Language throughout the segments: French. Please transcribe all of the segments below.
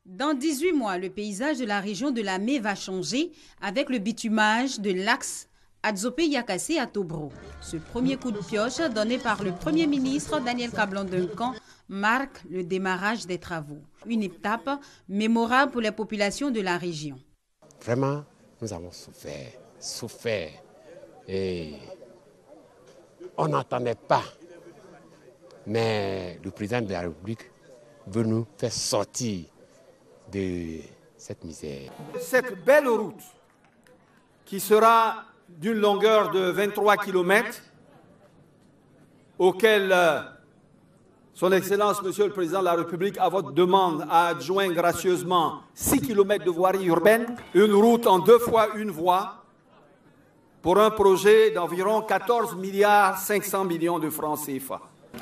Dans 18 mois, le paysage de la région de Lamé va changer avec le bitumage de l'axe Adzopé-Yakassé à Tobro. Ce premier coup de pioche donné par le Premier ministre Daniel Kablan-Duncan marque le démarrage des travaux. Une étape mémorable pour les populations de la région. Vraiment, nous avons souffert. Et on n'entendait pas. Mais le président de la République veut nous faire sortir de cette misère. Cette belle route qui sera d'une longueur de 23 km, auquel Son Excellence, Monsieur le Président de la République, à votre demande, a adjoint gracieusement 6 km de voirie urbaine, une route en 2 fois une voie, pour un projet d'environ 14 milliards 500 millions de francs CFA.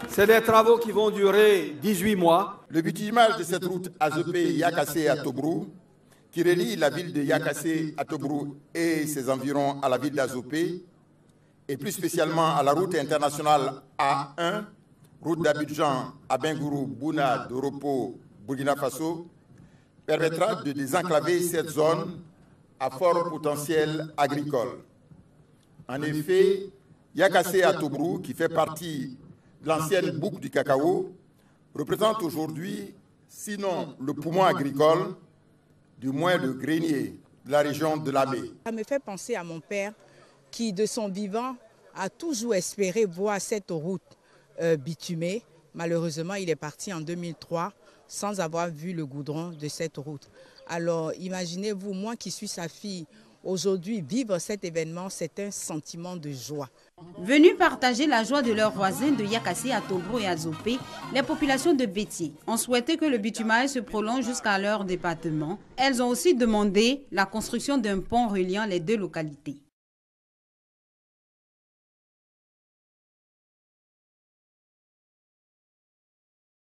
C'est des travaux qui vont durer 18 mois. Le bitumage de cette route Adzopé-Yakassé à Tobro, qui relie la ville de Yakassé à Tobro et ses environs à la ville d'Adzopé, et plus spécialement à la route internationale A1, route d'Abidjan à Bengourou, Bouna, Doropo, Burkina Faso, permettra de désenclaver cette zone à fort potentiel agricole. En effet, Yakassé à Tobro, qui fait partie de l'ancienne boucle du cacao, représente aujourd'hui, sinon le poumon agricole, du moins le grenier de la région de Lamé. Ça me fait penser à mon père qui, de son vivant, a toujours espéré voir cette route bitumée. Malheureusement, il est parti en 2003 sans avoir vu le goudron de cette route. Alors, imaginez-vous, moi qui suis sa fille, aujourd'hui, vivre cet événement, c'est un sentiment de joie. Venus partager la joie de leurs voisins de Yakassé à Tobro et à Adzopé, les populations de Bétié ont souhaité que le bitumage se prolonge jusqu'à leur département. Elles ont aussi demandé la construction d'un pont reliant les deux localités.